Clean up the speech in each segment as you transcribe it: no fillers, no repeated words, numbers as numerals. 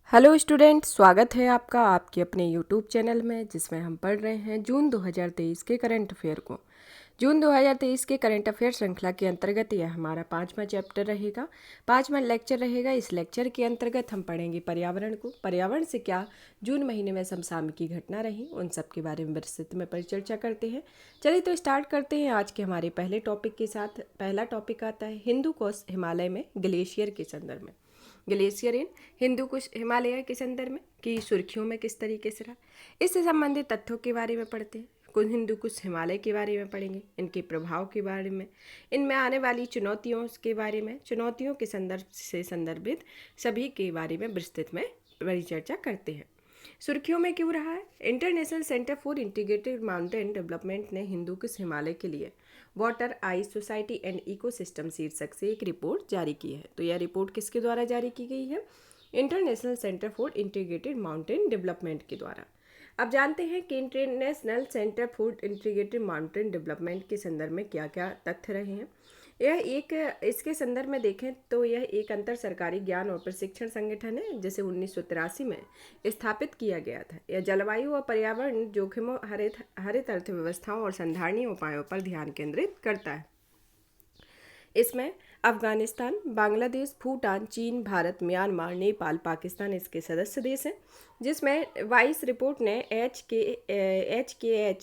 Hello student, स्वागत है आपका आपके अपने यूट्यूब चैनल में जिसमें हम पढ़ रहे हैं जून 2023 के करंट अफेयर को। जून 2023 के करंट अफेयर श्रृंखला के अंतर्गत यह हमारा 5वां चैप्टर रहेगा, 5वां लेक्चर रहेगा। इस लेक्चर के अंतर्गत हम पढ़ेंगे पर्यावरण को। पर्यावरण से क्या जून महीने में समसामयिक घटना रही, उन सब के बारे में विस्तृत में परिचर्चा करते हैं। चलिए तो स्टार्ट करते हैं आज के हमारे पहले टॉपिक के साथ। पहला टॉपिक आता है हिंदू कुश हिमालय में ग्लेशियर के संदर्भ में। ग्लेशियर इन हिंदू कुश हिमालय के संदर्भ में की सुर्खियों में किस तरीके से रहा, इससे संबंधित तथ्यों के बारे में पढ़ते हैं। कुछ हिंदू कुश हिमालय के बारे में पढ़ेंगे, इनके प्रभाव के बारे में, इनमें आने वाली चुनौतियों के बारे में, चुनौतियों के संदर्भ से संदर्भित सभी के बारे में विस्तृत में परिचर्चा करते हैं। सुर्खियों में क्यों रहा है? International centre for integrated mountain development ने हिंदू कुश हिमालय के लिए water ice society and ecosystem शीर्षक से एक रिपोर्ट जारी की है। तो यह रिपोर्ट किसके द्वारा जारी की गई है? International centre for integrated mountain development के द्वारा। अब जानते हैं कि international centre for integrated mountain development के संदर्भ में क्या क्या तथ्य रहे हैं। यह एक इसके संदर्भ में देखें तो यह एक अंतर सरकारी ज्ञान और प्रशिक्षण संगठन है जिसे 1983 में स्थापित किया गया था। यह जलवायु और पर्यावरण जोखिमों, हरित अर्थव्यवस्थाओं और संधारणीय उपायों पर ध्यान केंद्रित करता है। इसमें अफगानिस्तान, बांग्लादेश, भूटान, चीन, भारत, म्यांमार, नेपाल, पाकिस्तान इसके सदस्य देश हैं। जिसमें 22 रिपोर्ट ने एच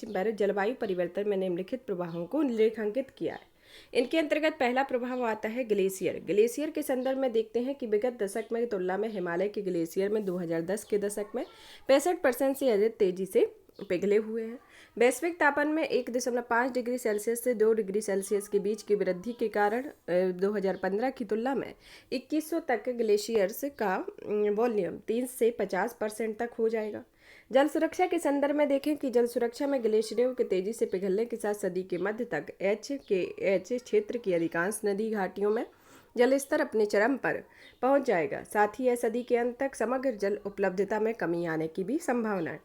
पर जलवायु परिवर्तन में निम्नलिखित प्रभावों को रेखांकित किया है। इनके अंतर्गत पहला प्रभाव आता है ग्लेशियर। ग्लेशियर के संदर्भ में देखते हैं कि विगत दशक में तुलना में हिमालय के ग्लेशियर में 2010 के दशक में 65% से अधिक तेजी से पिघले हुए हैं। वैश्विक तापमान में 1.5 डिग्री सेल्सियस से 2 डिग्री सेल्सियस के बीच की वृद्धि के कारण 2015 की तुलना में 2100 तक ग्लेशियर्स का वॉल्यूम 30 से 50% तक हो जाएगा। जल सुरक्षा के संदर्भ में देखें कि जल सुरक्षा में ग्लेशियरों के तेजी से पिघलने के साथ सदी के मध्य तक एच क्षेत्र की अधिकांश नदी घाटियों में जल स्तर अपने चरम पर पहुंच जाएगा। साथ ही यह सदी के अंत तक समग्र जल उपलब्धता में कमी आने की भी संभावना है।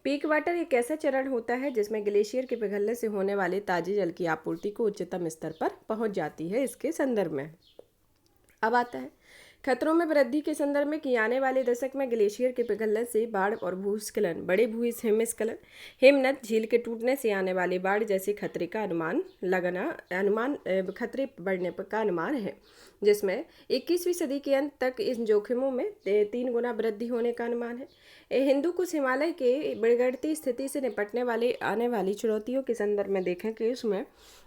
पीक वाटर एक ऐसा चरण होता है जिसमें ग्लेशियर के पिघलने से होने वाले ताजे जल की आपूर्ति को उच्चतम स्तर पर पहुंच जाती है। इसके संदर्भ में अब आता है खतरों में वृद्धि के संदर्भ में कि आने वाले दशक में ग्लेशियर के पिघलने से बाढ़ और भूस्खलन, बड़े हिमस्खलन, हिमनद झील के टूटने से आने वाली बाढ़ जैसे खतरे का खतरे बढ़ने का अनुमान है। जिसमें 21वीं सदी के अंत तक इन जोखिमों में 3 गुना वृद्धि होने का अनुमान है। हिंदू कुश हिमालय के बिगड़ती स्थिति से निपटने वाले आने वाली चुनौतियों के संदर्भ में देखें कि उसमें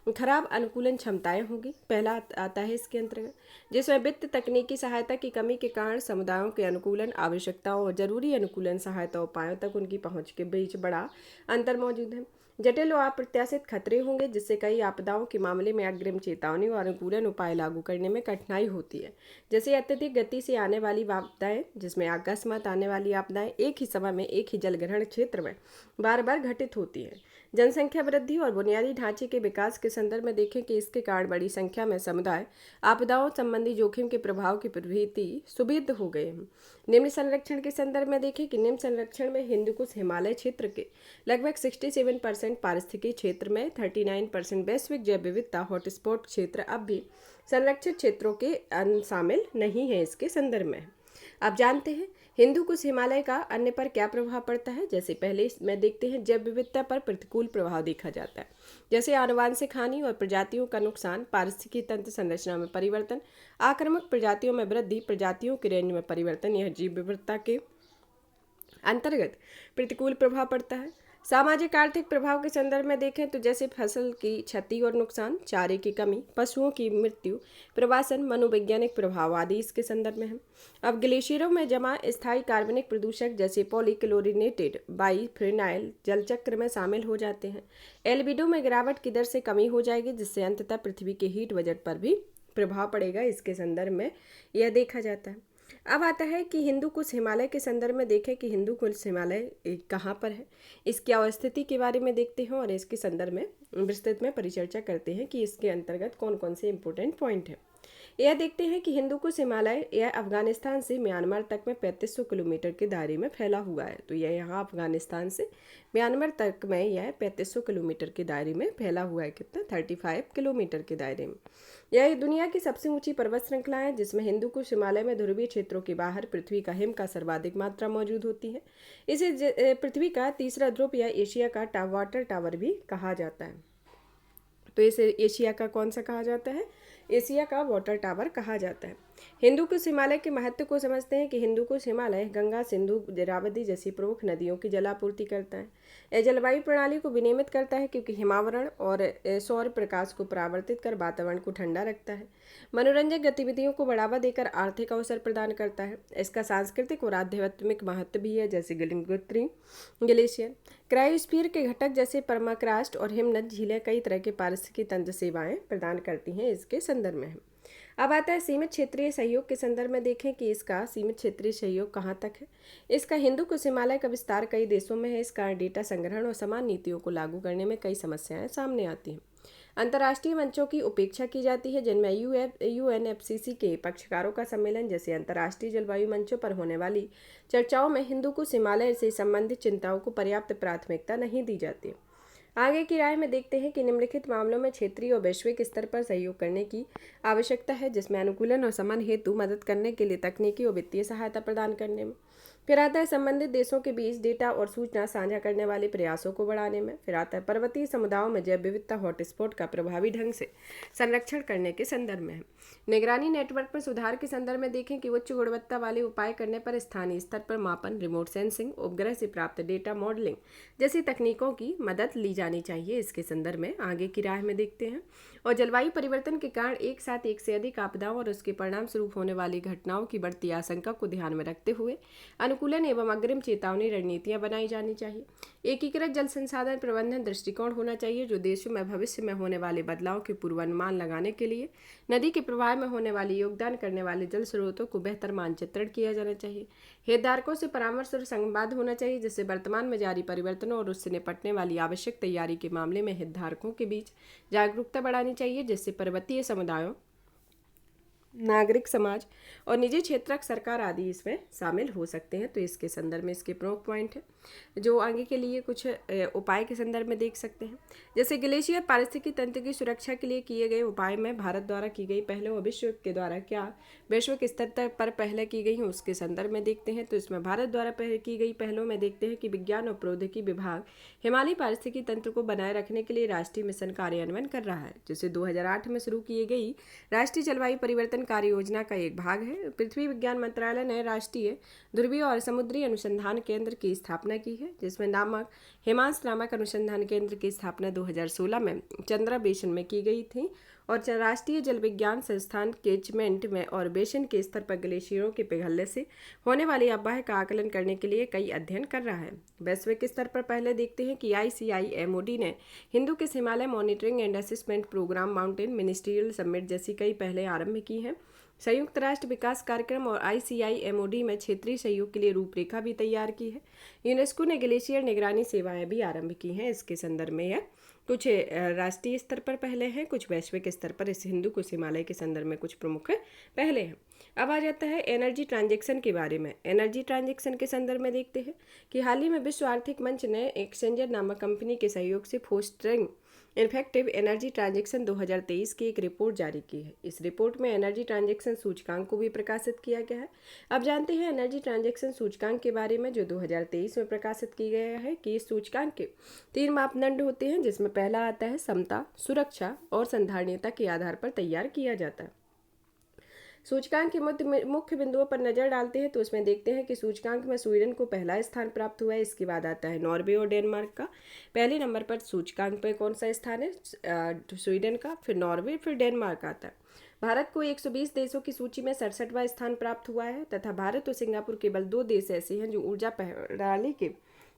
खराब अनुकूलन क्षमताएं होगी। पहला आता है इसके अंतर्गत, जिसमें वित्त तकनीकी सहायता की कमी के कारण समुदायों के अनुकूलन आवश्यकताओं और जरूरी अनुकूलन सहायता उपायों तक उनकी पहुंच के बीच बड़ा अंतर मौजूद है। जटिल और अप्रत्याशित खतरे होंगे जिससे कई आपदाओं के मामले में अग्रिम चेतावनी और अनुकूलन उपाय लागू करने में कठिनाई होती है। जैसे अत्यधिक गति से आने वाली आपदाएं, जिसमें अकस्मात आने वाली आपदाएं एक ही समय में एक ही जलग्रहण क्षेत्र में बार बार घटित होती है। जनसंख्या वृद्धि और बुनियादी ढांचे के विकास के संदर्भ में देखें कि इसके कारण बड़ी संख्या में समुदाय आपदाओं संबंधी जोखिम के प्रभाव की प्रवृत्ति सुविध हो गए हैं। निम्न संरक्षण के संदर्भ में देखें कि निम्न संरक्षण में हिंदू कुश हिमालय क्षेत्र के लगभग 67% पारिस्थितिकी क्षेत्र में 39% वैश्विक जैव विविधता हॉटस्पॉट क्षेत्र अब भी संरक्षित क्षेत्रों के शामिल नहीं है। इसके संदर्भ में आप जानते हैं हिंदू कुश हिमालय का अन्य पर क्या प्रभाव पड़ता है। जैसे पहले इसमें देखते हैं जैव विविधता पर प्रतिकूल प्रभाव देखा जाता है, जैसे आनुवांशिक हानि और प्रजातियों का नुकसान, पारिस्थितिकी तंत्र संरचना में परिवर्तन, आक्रामक प्रजातियों में वृद्धि, प्रजातियों के रेंज में परिवर्तन। यह जीव विविधता के अंतर्गत प्रतिकूल प्रभाव पड़ता है। सामाजिक आर्थिक प्रभाव के संदर्भ में देखें तो जैसे फसल की क्षति और नुकसान, चारे की कमी, पशुओं की मृत्यु, प्रवासन, मनोवैज्ञानिक प्रभाव आदि इसके संदर्भ में है। अब ग्लेशियरों में जमा स्थायी कार्बनिक प्रदूषक जैसे पॉलीक्लोरिनेटेड बाइफिनाइल जलचक्र में शामिल हो जाते हैं। एल्बिडो में गिरावट की दर से कमी हो जाएगी जिससे अंततः पृथ्वी के हीट बजट पर भी प्रभाव पड़ेगा। इसके संदर्भ में यह देखा जाता है। अब आता है कि हिंदू कुश हिमालय के संदर्भ में देखें कि हिंदू कुश हिमालय कहाँ पर है, इसकी अवस्थिति के बारे में देखते हैं और इसके संदर्भ में विस्तृत में परिचर्चा करते हैं कि इसके अंतर्गत कौन कौन से इंपॉर्टेंट पॉइंट है। यह देखते हैं कि हिंदू कुश हिमालय यह अफगानिस्तान से म्यांमार तक में 3500 किलोमीटर के दायरे में फैला हुआ है। तो यह यहाँ अफगानिस्तान से म्यांमार तक में यह 3500 किलोमीटर के दायरे में फैला हुआ है। कितना? 35 किलोमीटर के दायरे में। यह दुनिया की सबसे ऊंची पर्वत श्रृंखला है, जिसमें हिंदू कुश हिमालय में ध्रुवीय क्षेत्रों के बाहर पृथ्वी का हिम का सर्वाधिक मात्रा मौजूद होती है। इसे पृथ्वी का तीसरा ध्रुव या एशिया का वाटर टावर भी कहा जाता है। तो इसे एशिया का कौन सा कहा जाता है? एशिया का वाटर टावर कहा जाता है। हिंदू कुश हिमालय के महत्व को समझते हैं कि हिंदू कुश हिमालय गंगा, सिंधु, इरावदी जैसी प्रमुख नदियों की जलापूर्ति करता है। यह जलवायु प्रणाली को विनियमित करता है, क्योंकि हिमावरण और सौर प्रकाश को परावर्तित कर वातावरण को ठंडा रखता है। मनोरंजक गतिविधियों को बढ़ावा देकर आर्थिक अवसर प्रदान करता है। इसका सांस्कृतिक और आध्यात्मिक महत्व भी है, जैसे गंगोत्री ग्लेशियर, क्रायोस्फीयर के घटक जैसे परमाक्रास्ट और हिमनद झीलें कई तरह के पारिस्थितिकी तंत्र सेवाएं प्रदान करती हैं। इसके संदर्भ में है। अब आता है सीमित क्षेत्रीय सहयोग के संदर्भ में। देखें कि इसका सीमित क्षेत्रीय सहयोग कहाँ तक है। इसका हिंदू कुश हिमालय का विस्तार कई देशों में है। इस कारण डेटा संग्रहण और समान नीतियों को लागू करने में कई समस्याएं सामने आती हैं। अंतर्राष्ट्रीय मंचों की उपेक्षा की जाती है, जिनमें UNFCCC के पक्षकारों का सम्मेलन जैसे अंतर्राष्ट्रीय जलवायु मंचों पर होने वाली चर्चाओं में हिंदू कुश हिमालय से संबंधित चिंताओं को पर्याप्त प्राथमिकता नहीं दी जाती। आगे की राय में देखते हैं कि निम्नलिखित मामलों में क्षेत्रीय और वैश्विक स्तर पर सहयोग करने की आवश्यकता है, जिसमें अनुकूलन और समन हेतु मदद करने के लिए तकनीकी और वित्तीय सहायता प्रदान करने में। फिर आता है संबंधित देशों के बीच डेटा और सूचना साझा करने वाले प्रयासों को बढ़ाने में। फिर आता है पर्वतीय समुदायों में जैव विविधता हॉटस्पॉट का प्रभावी ढंग से संरक्षण करने के संदर्भ में है। निगरानी नेटवर्क में सुधार के संदर्भ में देखें कि उच्च गुणवत्ता वाले उपाय करने पर स्थानीय स्तर पर मापन, रिमोट सेंसिंग, उपग्रह से प्राप्त डेटा मॉडलिंग जैसी तकनीकों की मदद ली जानी चाहिए। इसके संदर्भ में आगे की राय में देखते हैं। और जलवायु परिवर्तन के कारण एक साथ एक से अधिक आपदाओं और उसके परिणाम स्वरूप होने वाली घटनाओं की बढ़ती आशंका को ध्यान में रखते हुए अनुकूलन एवं अग्रिम चेतावनी रणनीतियां बनाई जानी चाहिए। एकीकृत जल संसाधन प्रबंधन दृष्टिकोण होना चाहिए, जो देशों में भविष्य में होने वाले बदलाव के पूर्वानुमान लगाने के लिए नदी के प्रवाह में होने वाली योगदान करने वाले जल स्रोतों को बेहतर मानचित्रण किया जाना चाहिए। हितधारकों से परामर्श और संवाद होना चाहिए, जिससे वर्तमान में जारी परिवर्तनों और उससे निपटने वाली आवश्यक तैयारी के मामले में हितधारकों के बीच जागरूकता बढ़ानी चाहिए, जिससे पर्वतीय समुदायों, नागरिक समाज और निजी क्षेत्र सरकार आदि इसमें शामिल हो सकते हैं। तो इसके संदर्भ में इसके प्रमुख पॉइंट है, जो आगे के लिए कुछ उपाय के संदर्भ में देख सकते हैं। जैसे ग्लेशियर पारिस्थितिकी तंत्र की सुरक्षा के लिए किए गए उपाय में भारत द्वारा की गई पहलों और विश्व के द्वारा क्या वैश्विक स्तर पर पहले की गई हैं, उसके संदर्भ में देखते हैं। तो इसमें भारत द्वारा की गई पहलों में देखते हैं कि विज्ञान और प्रौद्योगिकी विभाग हिमालयी पारिस्थितिकी तंत्र को बनाए रखने के लिए राष्ट्रीय मिशन कार्यान्वयन कर रहा है, जिसे 2008 में शुरू की गई राष्ट्रीय जलवायु परिवर्तन कार्य योजना का एक भाग है। पृथ्वी विज्ञान मंत्रालय ने राष्ट्रीय ध्रुवीय और समुद्री अनुसंधान केंद्र की स्थापना की है, जिसमें हिमांश नामक अनुसंधान केंद्र की स्थापना 2016 में चंद्रा बेसिन में की गई थी। और राष्ट्रीय जल विज्ञान संस्थान कैचमेंट में और बेसिन के स्तर पर ग्लेशियरों के पिघलने से होने वाली अफवाह का आकलन करने के लिए कई अध्ययन कर रहा है। वैश्विक स्तर पर पहले देखते हैं कि ICIMOD ने Hindu Kush Himalaya monitoring and assessment programme, mountain ministerial summit जैसी कई पहले आरंभ की हैं। संयुक्त राष्ट्र विकास कार्यक्रम और ICIMOD में क्षेत्रीय सहयोग के लिए रूपरेखा भी तैयार की है। यूनेस्को ने ग्लेशियर निगरानी सेवाएं भी आरंभ की हैं। इसके संदर्भ में यह कुछ राष्ट्रीय स्तर पर पहले हैं, कुछ वैश्विक स्तर पर इस हिंदू कुश हिमालय के संदर्भ में कुछ प्रमुख पहले हैं। अब आ जाता है एनर्जी ट्रांजैक्शन के बारे में। एनर्जी ट्रांजैक्शन के संदर्भ में देखते हैं कि हाल ही में विश्व आर्थिक मंच ने एक्सचेंजर नामक कंपनी के सहयोग से फोस्टरिंग इफेक्टिव एनर्जी ट्रांजैक्शन 2023 की एक रिपोर्ट जारी की है। इस रिपोर्ट में एनर्जी ट्रांजैक्शन सूचकांक को भी प्रकाशित किया गया है। अब जानते हैं एनर्जी ट्रांजैक्शन सूचकांक के बारे में, जो 2023 में प्रकाशित किया गया है कि इस सूचकांक के 3 मापदंड होते हैं, जिसमें पहला आता है समता, सुरक्षा और संधारणीयता के आधार पर तैयार किया जाता है। सूचकांक के मुख्य बिंदुओं पर नजर डालते हैं तो उसमें देखते हैं कि सूचकांक में स्वीडन को पहला स्थान प्राप्त हुआ है। इसके बाद आता है नॉर्वे और डेनमार्क का। पहले नंबर पर सूचकांक पे कौन सा स्थान है? स्वीडन का, फिर नॉर्वे, फिर डेनमार्क आता है। भारत को 120 देशों की सूची में 67वां स्थान प्राप्त हुआ है, तथा भारत और सिंगापुर केवल 2 देश ऐसे हैं जो ऊर्जा प्रणाली के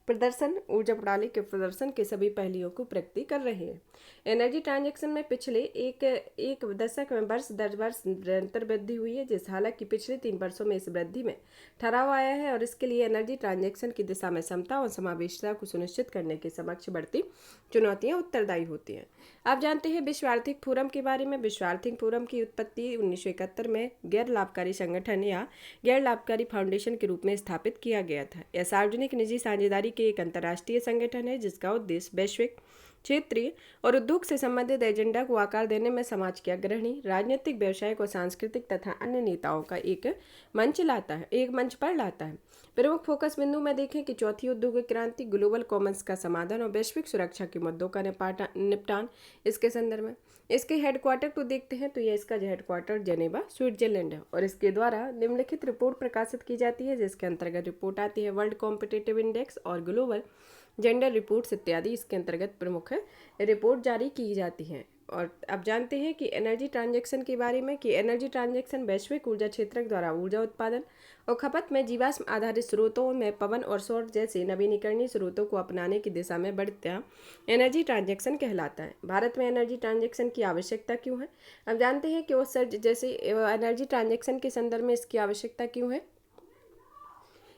प्रदर्शन ऊर्जा प्रणाली के प्रदर्शन के सभी पहलुओं को प्रगति कर रहे हैं। एनर्जी ट्रांजैक्शन में पिछले एक दशक में वर्ष दर वर्ष निरंतर वृद्धि हुई है, जिस हालांकि पिछले 3 वर्षों में इस वृद्धि में ठहराव आया है और इसके लिए एनर्जी ट्रांजैक्शन की दिशा में समता और समावेशिता को सुनिश्चित करने के समक्ष बढ़ती चुनौतियां उत्तरदायी होती हैं। आप जानते हैं विश्व आर्थिक फोरम के बारे में। विश्व आर्थिक फोरम की उत्पत्ति 1971 में गैर लाभकारी संगठन या गैर लाभकारी फाउंडेशन के रूप में स्थापित किया गया था। यह सार्वजनिक निजी साझेदारी के एक अंतर्राष्ट्रीय संगठन है जिसका उद्देश्य वैश्विक, क्षेत्रीय और उद्योग से संबंधित एजेंडा को आकार देने में समाज के अग्रणी, राजनीतिक, व्यावसायिक और सांस्कृतिक तथा अन्य नेताओं का एक मंच पर लाता है। प्रमुख फोकस बिंदु में देखें कि चौथी औद्योगिक क्रांति, ग्लोबल कॉमन्स का समाधान और वैश्विक सुरक्षा के मुद्दों का निपटान इसके संदर्भ में। इसके हेडक्वार्टर को देखते हैं तो इसका हेडक्वार्टर जेनेवा, स्विट्जरलैंड है और इसके द्वारा निम्नलिखित रिपोर्ट प्रकाशित की जाती है, जिसके अंतर्गत रिपोर्ट आती है वर्ल्ड कॉम्पिटिटिव इंडेक्स और ग्लोबल जेंडर रिपोर्ट्स इत्यादि। इसके अंतर्गत प्रमुख रिपोर्ट जारी की जाती हैं। और अब जानते हैं कि एनर्जी ट्रांजैक्शन के बारे में कि एनर्जी ट्रांजैक्शन वैश्विक ऊर्जा क्षेत्र द्वारा ऊर्जा उत्पादन और खपत में जीवाश्म आधारित स्रोतों में पवन और सौर जैसे नवीनीकरणीय स्रोतों को अपनाने की दिशा में बढ़ता एनर्जी ट्रांजैक्शन कहलाता है। भारत में एनर्जी ट्रांजैक्शन की आवश्यकता क्यों है? अब जानते हैं कि उत्सर्ज जैसे एनर्जी ट्रांजैक्शन के संदर्भ में इसकी आवश्यकता क्यों है।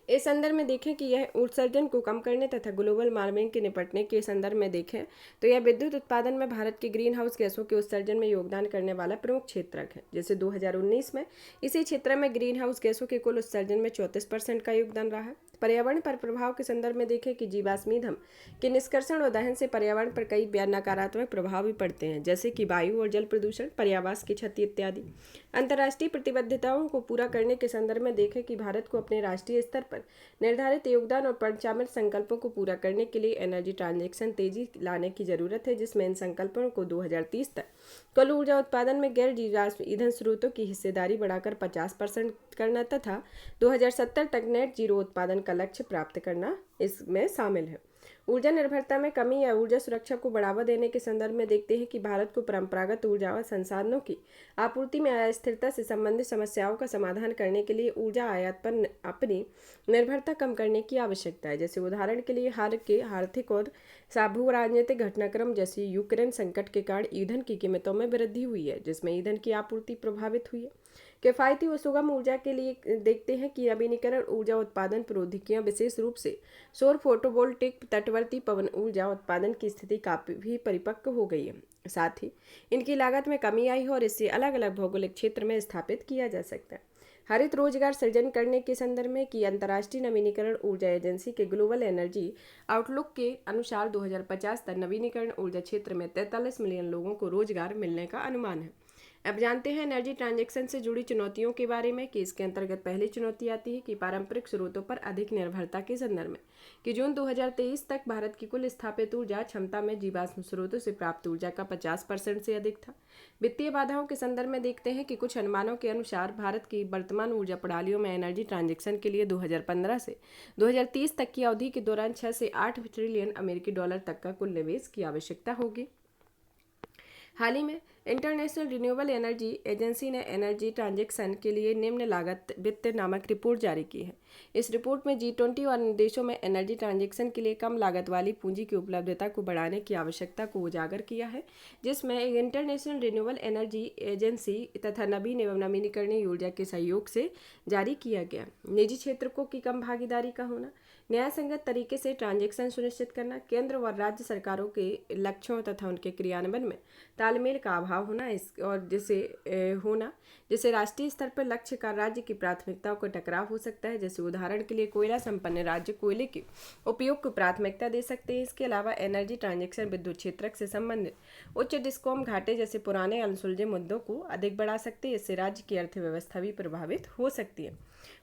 इस संदर्भ में देखें कि यह उत्सर्जन को कम करने तथा ग्लोबल वार्मिंग के निपटने के संदर्भ में देखें तो यह विद्युत उत्पादन में भारत के ग्रीन हाउस गैसों के उत्सर्जन में योगदान करने वाला प्रमुख क्षेत्रक है। जैसे 2019 में इसी क्षेत्र में ग्रीन हाउस गैसों के कुल उत्सर्जन में 34% का योगदान रहा है। पर्यावरण पर प्रभाव के संदर्भ में देखें कि जीवाश्म ईंधन के निष्कर्षण और दहन से पर्यावरण पर कई नकारात्मक प्रभाव भी पड़ते हैं, जैसे कि वायु और जल प्रदूषण, पर्यावास की क्षति इत्यादि। अंतर्राष्ट्रीय प्रतिबद्धताओं को पूरा करने के संदर्भ में देखें कि भारत को अपने राष्ट्रीय स्तर पर निर्धारित योगदान और पंचामृत संकल्पों को पूरा करने के लिए एनर्जी ट्रांजैक्शन तेजी लाने की जरूरत है, जिसमें इन संकल्पों को 2030 तक कुल ऊर्जा उत्पादन में गैर जीवाश्म ईंधन स्रोतों की हिस्सेदारी बढ़ाकर 50% करना तथा 2070 तक नेट जीरो उत्पादन का लक्ष्य प्राप्त करना इसमें शामिल है। ऊर्जा निर्भरता में कमी या ऊर्जा सुरक्षा को बढ़ावा देने के संदर्भ में देखते हैं कि भारत को परंपरागत ऊर्जा और संसाधनों की आपूर्ति में अस्थिरता से संबंधित समस्याओं का समाधान करने के लिए ऊर्जा आयात पर अपनी निर्भरता कम करने की आवश्यकता है। जैसे उदाहरण के लिए हाल के आर्थिक और भू राजनीतिक घटनाक्रम जैसे यूक्रेन संकट के कारण ईंधन की कीमतों में वृद्धि हुई है, जिसमें ईंधन की आपूर्ति प्रभावित हुई है। किफायती व सुगम ऊर्जा के लिए देखते हैं कि नवीनीकरण ऊर्जा उत्पादन प्रौद्योगिकियां विशेष रूप से सौर, फोटोवोल्टिक, तटवर्ती पवन ऊर्जा उत्पादन की स्थिति काफी परिपक्व हो गई है। साथ ही इनकी लागत में कमी आई है और इसे अलग अलग भौगोलिक क्षेत्र में स्थापित किया जा सकता है। हरित रोजगार सृजन करने के संदर्भ में कि अंतर्राष्ट्रीय नवीनीकरण ऊर्जा एजेंसी के ग्लोबल एनर्जी आउटलुक के अनुसार 2050 तक नवीनीकरण ऊर्जा क्षेत्र में 43 मिलियन लोगों को रोजगार मिलने का अनुमान है। अब जानते हैं एनर्जी ट्रांजैक्शन से जुड़ी चुनौतियों के बारे में कि इसके अंतर्गत पहली चुनौती आती है कि पारंपरिक स्रोतों पर अधिक निर्भरता के संदर्भ में कि जून 2023 तक भारत की कुल स्थापित ऊर्जा क्षमता में जीवाश्म स्रोतों से प्राप्त ऊर्जा का 50% से अधिक था। वित्तीय बाधाओं के संदर्भ में देखते हैं कि कुछ अनुमानों के अनुसार भारत की वर्तमान ऊर्जा प्रणालियों में एनर्जी ट्रांजैक्शन के लिए 2015 से 2030 तक की अवधि के दौरान 6 से 8 ट्रिलियन अमेरिकी डॉलर तक का कुल निवेश की आवश्यकता होगी। हाल ही में इंटरनेशनल रिन्यूएबल एनर्जी एजेंसी ने एनर्जी ट्रांजैक्शन के लिए निम्न लागत वित्त नामक रिपोर्ट जारी की है। इस रिपोर्ट में G20 और अन्य देशों में एनर्जी ट्रांजैक्शन के लिए कम लागत वाली पूंजी की उपलब्धता को बढ़ाने की आवश्यकता को उजागर किया है, जिसमें इंटरनेशनल रिन्यूएबल एनर्जी एजेंसी तथा नवीन एवं नवीनीकरणीय ऊर्जा के सहयोग से जारी किया गया। निजी क्षेत्र को की कम भागीदारी का होना, न्याय संगत तरीके से ट्रांजैक्शन सुनिश्चित करना, केंद्र व राज्य सरकारों के लक्ष्यों तथा उनके क्रियान्वयन में तालमेल का अभाव होना और जिसे राष्ट्रीय स्तर पर लक्ष्य का राज्य की प्राथमिकताओं को टकराव हो सकता है। जैसे उदाहरण के लिए कोयला संपन्न राज्य कोयले के उपयोग को प्राथमिकता दे सकते हैं। इसके अलावा एनर्जी ट्रांजैक्शन विद्युत क्षेत्र से संबंधित उच्च डिस्कॉम घाटे जैसे पुराने अनसुलझे मुद्दों को अधिक बढ़ा सकते हैं। इससे राज्य की अर्थव्यवस्था भी प्रभावित हो सकती है।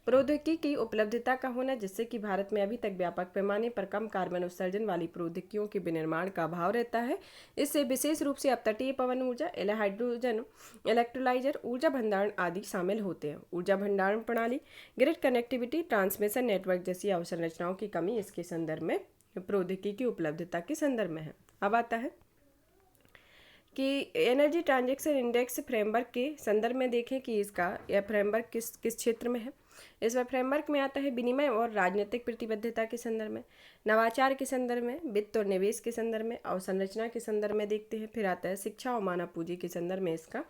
प्रौद्योगिकी की उपलब्धता का होना, जिससे कि भारत में अभी तक व्यापक पैमाने पर कम कार्बन उत्सर्जन वाली प्रौद्योगिकियों के विनिर्माण का अभाव रहता है। इससे विशेष रूप से अपतटीय पवन ऊर्जा, हाइड्रोजन इलेक्ट्रोलाइजर, ऊर्जा भंडारण आदि शामिल होते हैं। ऊर्जा भंडारण प्रणाली, ग्रिड कनेक्टिविटी, ट्रांसमिशन नेटवर्क जैसी अवसंरचनाओं की कमी इसके संदर्भ में प्रौद्योगिकी की उपलब्धता के संदर्भ में है। अब आता है कि एनर्जी ट्रांजैक्शन इंडेक्स फ्रेमवर्क के संदर्भ में देखें कि यह फ्रेमवर्क किस क्षेत्र में है। इसमें फ्रेमवर्क में आता है विनिमय और राजनीतिक प्रतिबद्धता के संदर्भ में, नवाचार के संदर्भ में, वित्त और निवेश के संदर्भ में, अवसंरचना के संदर्भ में देखते हैं। फिर आता है शिक्षा और मानव पूंजी के संदर्भ में इसका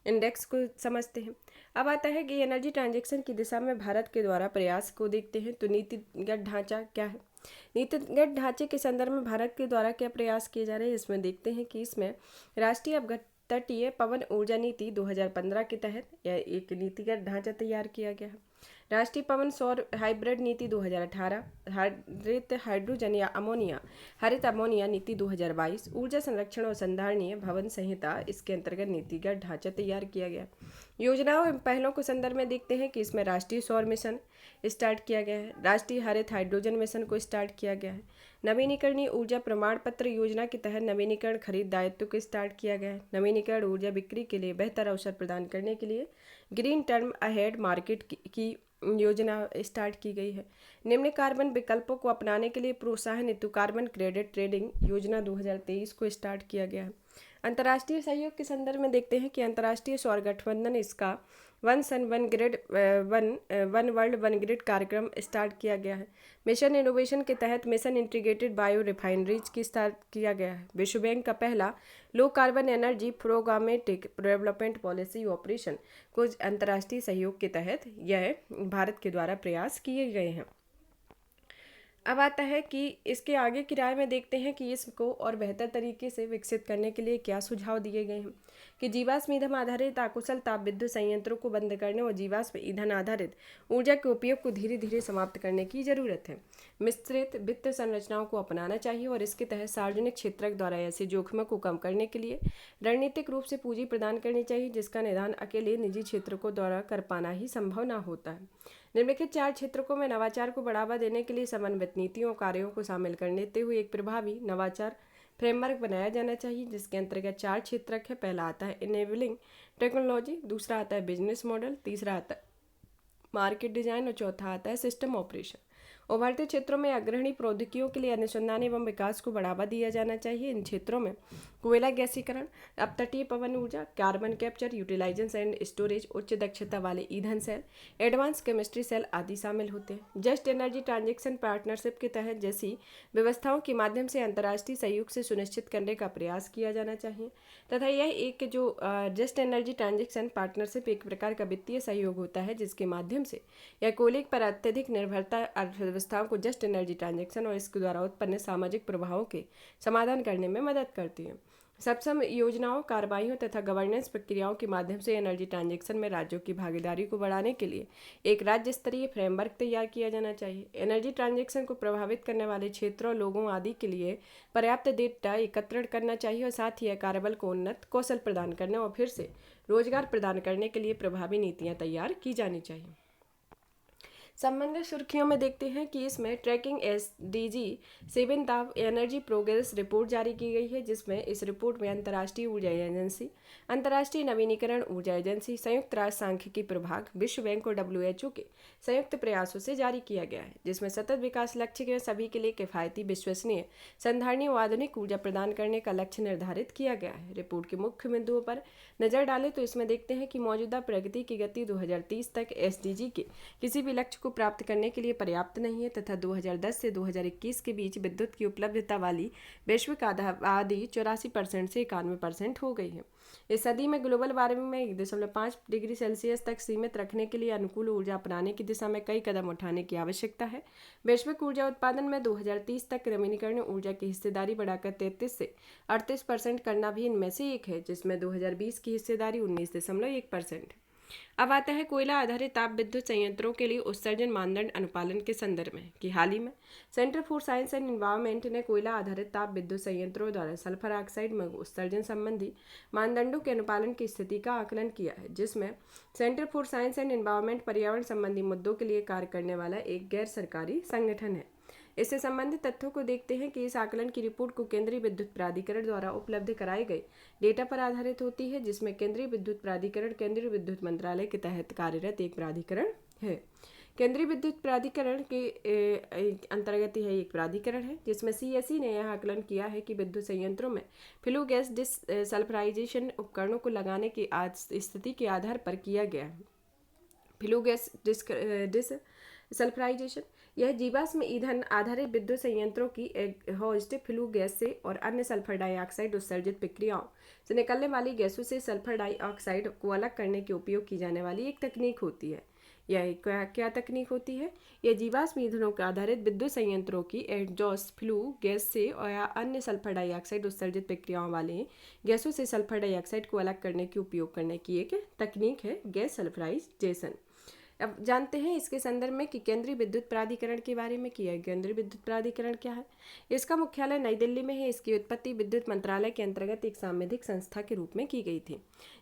इंडेक्स को समझते हैं। अब आता है कि एनर्जी ट्रांजैक्शन की दिशा में भारत के द्वारा प्रयास को देखते हैं। तो नीतिगत ढांचा क्या है? नीतिगत ढांचे के संदर्भ में भारत के द्वारा क्या प्रयास किए जा रहे हैं, इसमें देखते हैं कि इसमें राष्ट्रीय अपतटीय पवन ऊर्जा नीति 2015 के तहत यह एक नीतिगत ढांचा तैयार किया गया है। राष्ट्रीय पवन सौर हाइब्रिड नीति 2018, हरित हाइड्रोजन या अमोनिया हरित अमोनिया नीति 2022, ऊर्जा संरक्षण और संधारणीय भवन संहिता, इसके अंतर्गत नीतिगत ढांचा तैयार किया गया। योजनाओं एवं पहलों को संदर्भ में देखते हैं कि इसमें राष्ट्रीय सौर मिशन स्टार्ट किया गया है, राष्ट्रीय हरित हाइड्रोजन मिशन को स्टार्ट किया गया है, नवीनीकरणीय ऊर्जा प्रमाण पत्र योजना के तहत नवीनीकरण खरीद दायित्व को स्टार्ट किया गया है, नवीनीकरण ऊर्जा बिक्री के लिए बेहतर अवसर प्रदान करने के लिए ग्रीन टर्म अहेड मार्केट की योजना स्टार्ट की गई है, निम्न कार्बन विकल्पों को अपनाने के लिए प्रोत्साहन हेतु कार्बन क्रेडिट ट्रेडिंग योजना 2023 को स्टार्ट किया गया है। अंतर्राष्ट्रीय सहयोग के संदर्भ में देखते हैं कि अंतर्राष्ट्रीय सौर गठबंधन इसका one sun one grid one world one grid कार्यक्रम स्टार्ट किया गया है। मिशन इनोवेशन के तहत मिशन इंटीग्रेटेड बायो रिफाइनरीज की स्टार्ट किया गया है। विश्व बैंक का पहला low carbon energy programmatic development policy operation को अंतर्राष्ट्रीय सहयोग के तहत यह भारत के द्वारा प्रयास किए गए हैं। अब आता है कि इसके आगे की राय में देखते हैं कि इसको और बेहतर तरीके से विकसित करने के लिए क्या सुझाव दिए गए हैं कि जीवाश्म ईंधन आधारित अकुशल ताप विद्युत संयंत्रों को बंद करने और जीवाश्म ईंधन आधारित ऊर्जा के उपयोग को धीरे धीरे समाप्त करने की जरूरत है। मिश्रित वित्त संरचनाओं को अपनाना चाहिए और इसके तहत सार्वजनिक क्षेत्र द्वारा ऐसे जोखिमों को कम करने के लिए रणनीतिक रूप से पूंजी प्रदान करनी चाहिए, जिसका निदान अकेले निजी क्षेत्रों को द्वारा कर पाना ही संभव न होता है। निम्नलिखित 4 क्षेत्रों में नवाचार को बढ़ावा देने के लिए समन्वित नीतियों और कार्यों को शामिल करते हुए एक प्रभावी नवाचार फ्रेमवर्क बनाया जाना चाहिए, जिसके अंतर्गत 4 क्षेत्र है। पहला आता है इनेबलिंग टेक्नोलॉजी, दूसरा आता है बिजनेस मॉडल, तीसरा आता है मार्केट डिजाइन और चौथा आता है सिस्टम ऑपरेशन। उभरते क्षेत्रों में अग्रणी प्रौद्योगिकियों के लिए अनुसंधान एवं विकास को बढ़ावा दिया जाना चाहिए। इन क्षेत्रों में कोयला गैसीकरण, अपतटीय पवन ऊर्जा, carbon capture, utilisation and storage, उच्च दक्षता वाले ईंधन सेल, एडवांस केमिस्ट्री सेल आदि शामिल होते हैं। जस्ट एनर्जी ट्रांजैक्शन पार्टनरशिप के तहत जैसी व्यवस्थाओं के माध्यम से अंतर्राष्ट्रीय सहयोग से सुनिश्चित करने का प्रयास किया जाना चाहिए तथा यह एक जो जस्ट एनर्जी ट्रांजैक्शन पार्टनरशिप एक प्रकार का वित्तीय सहयोग होता है, जिसके माध्यम से यह कोयले पर अत्यधिक निर्भरता अर्थव्यवस्थाओं को जस्ट एनर्जी ट्रांजैक्शन और इसके द्वारा उत्पन्न सामाजिक प्रभावों के समाधान करने में मदद करती है। सक्षम योजनाओं, कार्रवाइयों तथा गवर्नेंस प्रक्रियाओं के माध्यम से एनर्जी ट्रांजैक्शन में राज्यों की भागीदारी को बढ़ाने के लिए एक राज्य स्तरीय फ्रेमवर्क तैयार किया जाना चाहिए। एनर्जी ट्रांजैक्शन को प्रभावित करने वाले क्षेत्रों, लोगों आदि के लिए पर्याप्त डेटा एकत्रित करना चाहिए और साथ ही कार्यबल को उन्नत कौशल प्रदान करने और फिर से रोजगार प्रदान करने के लिए प्रभावी नीतियाँ तैयार की जानी चाहिए। संबंधित सुर्खियों में देखते हैं कि इसमें tracking SDG 7 energy progress report जारी की गई है, जिसमें इस रिपोर्ट में अंतर्राष्ट्रीय ऊर्जा एजेंसी, अंतर्राष्ट्रीय नवीनीकरण ऊर्जा एजेंसी, संयुक्त राष्ट्र सांख्यिकी प्रभाग, विश्व बैंक और WHO के संयुक्त प्रयासों से जारी किया गया है, जिसमें सतत विकास लक्ष्य के सभी के लिए किफायती, विश्वसनीय, संधारणीय और आधुनिक ऊर्जा प्रदान करने का लक्ष्य निर्धारित किया गया है। रिपोर्ट के मुख्य बिंदुओं पर नजर डालें तो इसमें देखते हैं कि मौजूदा प्रगति की गति 2030 तक SDG के किसी भी लक्ष्य को प्राप्त करने के लिए पर्याप्त नहीं है तथा 2010 से 2021 के बीच विद्युत की उपलब्धता वाली वैश्विक आबादी 84% से 91% हो गई है। इस सदी में ग्लोबल वार्मिंग में 1.5 डिग्री सेल्सियस तक सीमित रखने के लिए अनुकूल ऊर्जा अपनाने की दिशा में कई कदम उठाने की आवश्यकता है। वैश्विक ऊर्जा उत्पादन में 2030 तक नवीनीकरणीय ऊर्जा की हिस्सेदारी बढ़ाकर 33 से 38% करना भी इनमें से एक है, जिसमें 2020 की हिस्सेदारी 19.1% है। अब आता है कोयला आधारित ताप विद्युत संयंत्रों के लिए उत्सर्जन मानदंड अनुपालन के संदर्भ में कि हाल ही में centre for science and environment ने कोयला आधारित ताप विद्युत संयंत्रों द्वारा सल्फर ऑक्साइड में उत्सर्जन संबंधी मानदंडों के अनुपालन की स्थिति का आकलन किया है, जिसमें centre for science and environment पर्यावरण संबंधी मुद्दों के लिए कार्य करने वाला एक गैर सरकारी संगठन है। इससे संबंधित तथ्यों को देखते हैं कि इस आकलन की रिपोर्ट को केंद्रीय विद्युत प्राधिकरण द्वारा उपलब्ध कराई गई डेटा पर आधारित होती है, जिसमें केंद्रीय विद्युत प्राधिकरण केंद्रीय विद्युत मंत्रालय के तहत कार्यरत एक प्राधिकरण है। केंद्रीय विद्युत प्राधिकरण के अंतर्गत यह एक प्राधिकरण है, जिसमें CSE ने यह आकलन किया है कि विद्युत संयंत्रों में फ्लू गैस डिसल्फ्राइजेशन उपकरणों को लगाने की स्थिति के आधार पर किया गया है। फ्लू गैस डिस सल्फराइजेशन, यह जीवाश्म ईंधन आधारित विद्युत संयंत्रों की एग्जॉस्ट फ्लू गैस से और अन्य सल्फर डाइऑक्साइड उत्सर्जित प्रक्रियाओं से निकलने वाली गैसों से सल्फर डाइऑक्साइड को अलग करने के उपयोग की जाने वाली एक तकनीक होती है। यह क्या तकनीक होती है? यह जीवाश्म ईंधनों के आधारित विद्युत संयंत्रों की एग्जॉस्ट फ्लू गैस से या अन्य सल्फर डाइऑक्साइड उत्सर्जित प्रक्रियाओं वाले गैसों से सल्फर डाइऑक्साइड को अलग करने के उपयोग करने की एक तकनीक है गैस सल्फराइजेशन। अब जानते हैं इसके संदर्भ में कि केंद्रीय विद्युत प्राधिकरण के बारे में किया है। केंद्रीय विद्युत प्राधिकरण क्या है? इसका मुख्यालय नई दिल्ली में है। इसकी उत्पत्ति विद्युत मंत्रालय के अंतर्गत एक सांविधिक संस्था के रूप में की गई थी,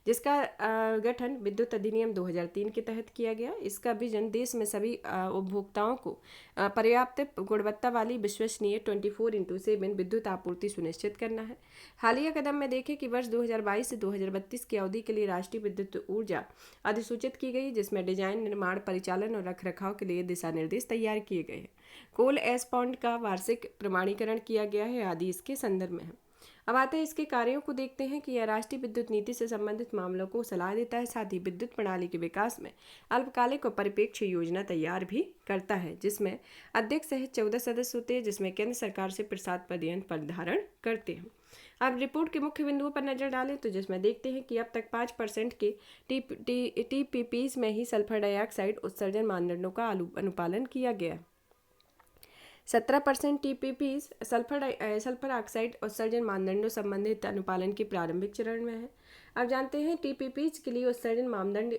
जिसका गठन विद्युत अधिनियम 2003 के तहत किया गया। इसका विजन देश में सभी उपभोक्ताओं को पर्याप्त गुणवत्ता वाली विश्वसनीय 24/7 विद्युत आपूर्ति सुनिश्चित करना है। हालिया कदम में देखें कि वर्ष 2022 से 2032 की अवधि के लिए राष्ट्रीय विद्युत ऊर्जा अधिसूचित की गई, जिसमें डिजाइन, निर्माण, परिचालन और रखरखाव के लिए दिशा निर्देश तैयार किए गए हैं। कोल एस पॉइंट का वार्षिक प्रमाणीकरण किया गया है आदि इसके संदर्भ में है। अब आते हैं इसके कार्यों को देखते हैं कि यह राष्ट्रीय विद्युत नीति से संबंधित मामलों को सलाह देता है, साथ ही विद्युत प्रणाली के विकास में अल्पकालिक और परिप्रेक्ष योजना तैयार भी करता है, जिसमें अध्यक्ष सहित 14 सदस्य होते हैं, जिसमें केंद्र सरकार से प्रसाद पर्यंत पद धारण करते हैं। अब रिपोर्ट के मुख्य बिंदुओं पर नजर डालें तो जिसमें देखते हैं कि अब तक 5% के टीपीपीज में ही सल्फर डाइऑक्साइड उत्सर्जन मानदंडों का अनुपालन किया गया। 17% टीपीपीज सल्फर ऑक्साइड उत्सर्जन मानदंडों संबंधित अनुपालन के प्रारंभिक चरण में है। अब जानते हैं टीपीपीज के लिए उत्सर्जन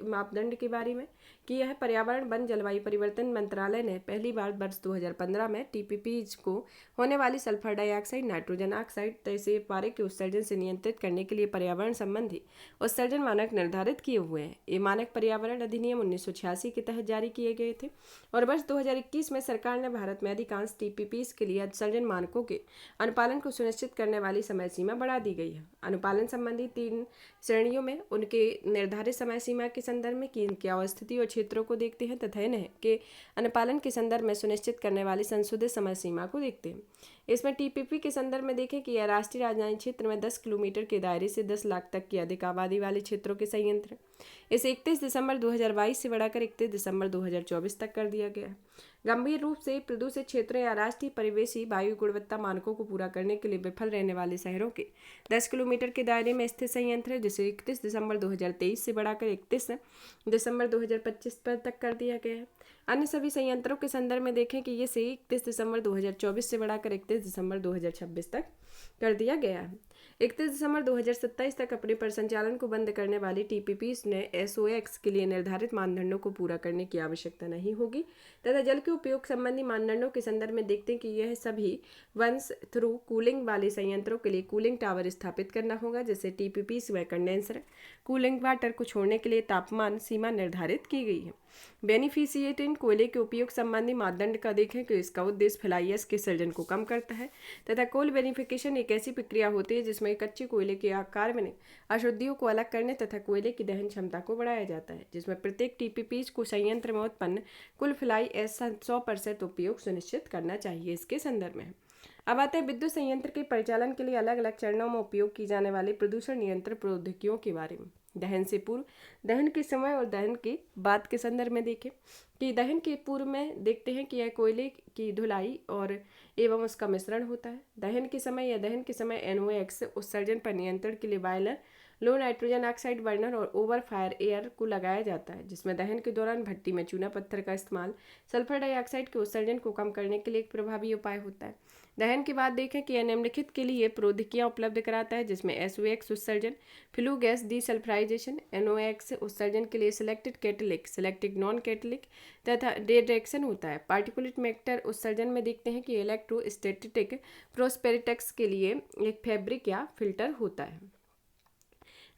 मापदंड के बारे में कि यह पर्यावरण, वन, जलवायु परिवर्तन मंत्रालय ने पहली बार वर्ष 2015 में टीपीपीज को होने वाली सल्फर डाइऑक्साइड, नाइट्रोजन ऑक्साइड तैसे पारे के उत्सर्जन से नियंत्रित करने के लिए पर्यावरण संबंधी उत्सर्जन मानक निर्धारित किए हुए हैं। ये मानक पर्यावरण अधिनियम 1986 के तहत जारी किए गए थे और वर्ष 2021 में सरकार ने भारत में अधिकांश टीपीपीज के लिए उत्सर्जन मानकों के अनुपालन को सुनिश्चित करने वाली समय सीमा बढ़ा दी गई है। अनुपालन संबंधी 3 श्रेणियों में उनके निर्धारित समय सीमा के संदर्भ में की अवस्थिति और क्षेत्रों को देखते हैं तथा इन्हें के अनुपालन के संदर्भ में सुनिश्चित करने वाली संशोधित समय सीमा को देखते हैं। इसमें टीपीपी के संदर्भ में देखें कि यह राष्ट्रीय राजधानी क्षेत्र में 10 किलोमीटर के दायरे से 10 लाख तक की अधिक आबादी वाले क्षेत्रों के संयंत्र है। इसे 31 दिसंबर 2022 से बढ़ाकर 31 दिसंबर 2024 तक कर दिया गया है। गंभीर रूप से प्रदूषित क्षेत्रों या राष्ट्रीय परिवेशी वायु गुणवत्ता मानकों को पूरा करने के लिए विफल रहने वाले शहरों के 10 किलोमीटर के दायरे में स्थित संयंत्र है, जिसे 31 दिसंबर 2023 से बढ़ाकर 31 दिसंबर 2025 तक कर दिया गया है। अन्य सभी संयंत्रों के संदर्भ में देखें कि ये से 31 दिसंबर 2024 से बढ़ाकर 31 दिसंबर 2026 तक कर दिया गया है। 31 दिसंबर 2027 तक अपने परिसंचालन को बंद करने वाली टीपीपीज ने एसओएक्स के लिए निर्धारित मानदंडों को पूरा करने की आवश्यकता नहीं होगी तथा जल के उपयोग संबंधी मानदंडों के संदर्भ में देखते हैं कि यह सभी वंस थ्रू कूलिंग वाले संयंत्रों के लिए कूलिंग टावर स्थापित करना होगा, जैसे टीपीपीज व कंडेंसर कूलिंग वाटर को छोड़ने के लिए तापमान सीमा निर्धारित की गई है। बेनिफिशिएट इन कोयले के उपयोग संबंधी मानदंड का देखें कि इसका उद्देश्य फ्लाई के सर्जन को कम करता है तथा कोल बेनिफिकेशन एक ऐसी प्रक्रिया होती है जिसमें कच्चे कोयले के आकार में अशुद्धियों को अलग करने तथा कोयले की दहन क्षमता को बढ़ाया जाता है, जिसमें प्रत्येक टीपीपीज को संयंत्र में उत्पन्न कुल फ्लाई एस 100% उपयोग सुनिश्चित करना चाहिए। इसके संदर्भ में अब आते हैं विद्युत संयंत्र के परिचालन के लिए अलग अलग चरणों में उपयोग की जाने वाले प्रदूषण नियंत्रण प्रौद्योगिकियों के बारे में। दहन से पूर्व, दहन के समय और दहन के बाद के संदर्भ में देखें कि दहन के पूर्व में देखते हैं कि यह कोयले की धुलाई और एवं उसका मिश्रण होता है। दहन के समय या दहन के समय NOx उत्सर्जन पर नियंत्रण के लिए बॉयलर, लो नाइट्रोजन ऑक्साइड बर्नर और ओवर फायर एयर को लगाया जाता है, जिसमें दहन के दौरान भट्टी में चूना पत्थर का इस्तेमाल सल्फर डाइऑक्साइड के उत्सर्जन को कम करने के लिए एक प्रभावी उपाय होता है। दहन के बाद देखें कि यह निम्नलिखित के लिए प्रौद्योगिकियां उपलब्ध कराता है, जिसमें SOx उत्सर्जन, फ्लू गैस डीसल्फराइजेशन, NOx उत्सर्जन के लिए सिलेक्टेड कैटेलिक, सिलेक्टेड नॉन कैटेलिक तथा डिरेक्शन होता है। पार्टिकुलेट मैटर उत्सर्जन में देखते हैं कि इलेक्ट्रोस्टैटिक प्रोस्पेरिटेक्स के लिए एक फैब्रिक या फिल्टर होता है।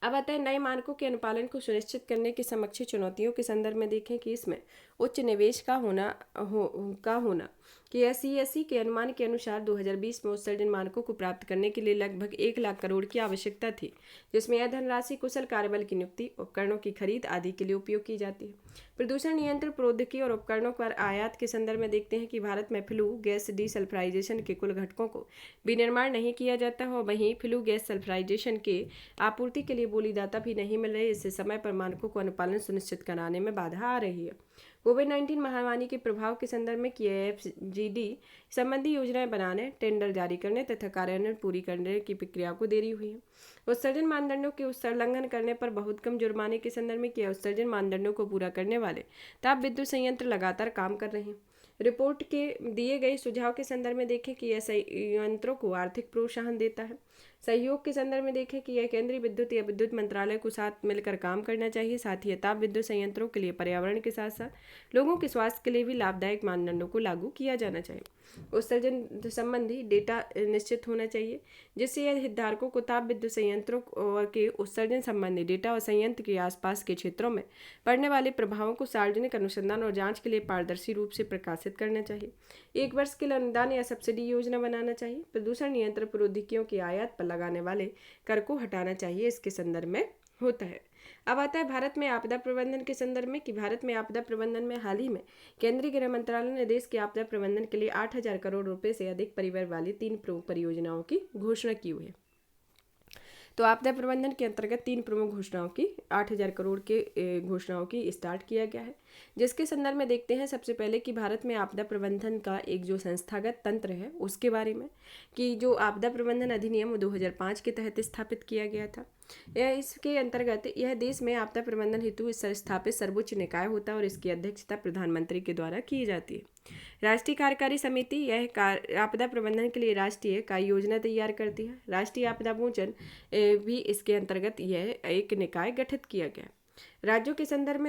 अब आता है नए मानकों के अनुपालन को सुनिश्चित करने की समकक्ष चुनौतियों के संदर्भ में देखें कि इसमें उच्च निवेश का होना कि SESC के अनुमान के अनुसार 2020 में उत्सर्जन मानकों को प्राप्त करने के लिए लगभग 1 लाख करोड़ की आवश्यकता थी, जिसमें यह धनराशि कुशल कार्यबल की नियुक्ति, उपकरणों की खरीद आदि के लिए उपयोग की जाती है। प्रदूषण नियंत्रण प्रौद्योगिकी और उपकरणों पर आयात के संदर्भ में देखते हैं कि भारत में फ्लू गैस डीसल्फराइजेशन के कुल घटकों को विनिर्माण नहीं किया जाता है और वहीं फ्लू गैस सल्फराइजेशन के आपूर्ति के लिए बोलीदाता भी नहीं मिल रहे, इससे समय पर मानकों को अनुपालन सुनिश्चित कराने में बाधा आ रही है। कोविड-19 महामारी के प्रभाव के संदर्भ में KFGD संबंधी योजनाएं बनाने, टेंडर जारी करने तथा कार्यान्वयन पूरी करने की प्रक्रिया को देरी हुई है। उत्सर्जन मानदंडों के उल्लंघन करने पर बहुत कम जुर्माने के संदर्भ में किया उत्सर्जन मानदंडों को पूरा करने वाले ताप विद्युत संयंत्र लगातार काम कर रहे हैं। रिपोर्ट के दिए गए सुझाव के संदर्भ में देखें कि यह संयंत्रों को आर्थिक प्रोत्साहन देता है। सहयोग के संदर्भ में देखें कि यह केंद्रीय विद्युत या विद्युत मंत्रालय को साथ मिलकर काम करना चाहिए। साथ ही ताप विद्युत संयंत्रों के लिए पर्यावरण के साथ साथ लोगों के स्वास्थ्य के लिए भी लाभदायक मानदंडों को लागू किया जाना चाहिए। उत्सर्जन संबंधी डेटा निश्चित होना चाहिए, जिससे यह हितधारकों को ताप विद्युत संयंत्रों के उत्सर्जन संबंधी डेटा और संयंत्र के आसपास के क्षेत्रों में पड़ने वाले प्रभावों को सार्वजनिक अनुसंधान और जांच के लिए पारदर्शी रूप से प्रकाशित करना चाहिए। 1 वर्ष के लिए अनुदान या सब्सिडी योजना बनाना चाहिए। प्रदूषण नियंत्रण प्रौद्योगिकियों की आयात पर लगाने वाले कर को हटाना चाहिए, इसके संदर्भ में होता है। अब आता है भारत में आपदा प्रबंधन के संदर्भ में कि भारत में आपदा प्रबंधन में हाल ही में केंद्रीय गृह मंत्रालय ने देश के आपदा प्रबंधन के लिए 8,000 करोड़ रुपए से अधिक परिव्यय वाली 3 प्रमुख परियोजनाओं की घोषणा की हुई है। तो आपदा प्रबंधन के अंतर्गत 3 प्रमुख घोषणाओं की 8,000 करोड़ के घोषणाओं की स्टार्ट किया गया है, जिसके संदर्भ में देखते हैं सबसे पहले कि भारत में आपदा प्रबंधन का एक जो संस्थागत तंत्र है उसके बारे में, कि जो आपदा प्रबंधन अधिनियम 2005 के तहत स्थापित किया गया था। इसके अंतर्गत यह देश में आपदा प्रबंधन हेतु स्थापित सर्वोच्च निकाय होता है और इसकी अध्यक्षता प्रधानमंत्री के द्वारा की जाती है। राष्ट्रीय कार्यकारी समिति यह आपदा प्रबंधन के लिए राष्ट्रीय कार्य योजना तैयार करती है। राष्ट्रीय आपदा मोचन भी इसके अंतर्गत यह एक निकाय गठित किया गया। राज्यों के संदर्भ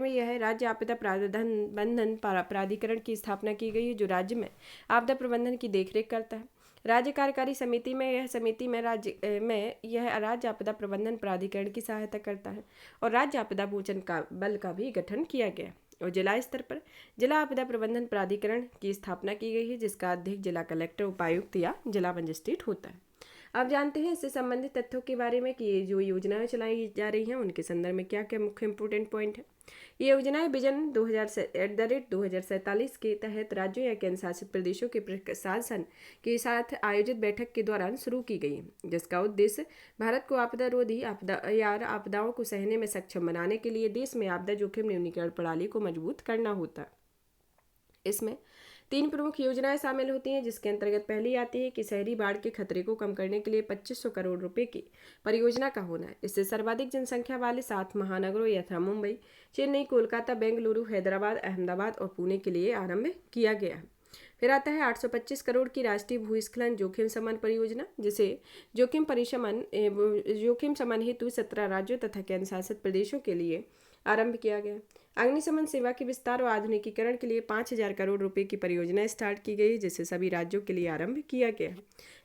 में यह राज्य आपदा प्रबंधन प्राधिकरण की स्थापना की गई है, जो राज्य में आपदा प्रबंधन की देखरेख करता है। राज्य कार्यकारी समिति में यह राज्य आपदा प्रबंधन प्राधिकरण की सहायता करता है और राज्य आपदा मोचन का बल का भी गठन किया गया। और जिला स्तर पर जिला आपदा प्रबंधन प्राधिकरण की स्थापना की गई है, जिसका अध्यक्ष जिला कलेक्टर, उपायुक्त या जिला मजिस्ट्रेट होता है। अब जानते हैं इससे संबंधित तथ्यों के बारे में कि ये जो योजनाएं चलाई जा रही हैं उनके संदर्भ में क्या क्या मुख्य इंपोर्टेंट पॉइंट है। ये योजनाएं विजन 2047 के तहत राज्यों या केंद्र शासित प्रदेशों के प्रशासन के साथ आयोजित बैठक के दौरान शुरू की गई, जिसका उद्देश्य भारत को आपदा रोधी आपदाओं को सहने में सक्षम बनाने के लिए देश में आपदा जोखिम न्यूनीकरण प्रणाली को मजबूत करना होता है। इसमें 3 प्रमुख योजनाएं शामिल होती हैं, जिसके अंतर्गत पहली आती है कि शहरी बाढ़ के खतरे को कम करने के लिए 2500 करोड़ रुपए की परियोजना का होना है। इससे सर्वाधिक जनसंख्या वाले 7 महानगरों यथा मुंबई, चेन्नई, कोलकाता, बेंगलुरु, हैदराबाद, अहमदाबाद और पुणे के लिए आरंभ किया गया है। फिर आता है 825 करोड़ की राष्ट्रीय भूस्खलन जोखिम शमन परियोजना, जिसे जोखिम शमन हेतु 17 राज्यों तथा केंद्र शासित प्रदेशों के लिए आरंभ किया गया। अग्निशमन सेवा के विस्तार और आधुनिकीकरण के लिए 5,000 करोड़ रुपए की परियोजना स्टार्ट की गई, जिसे सभी राज्यों के लिए आरंभ किया गया है।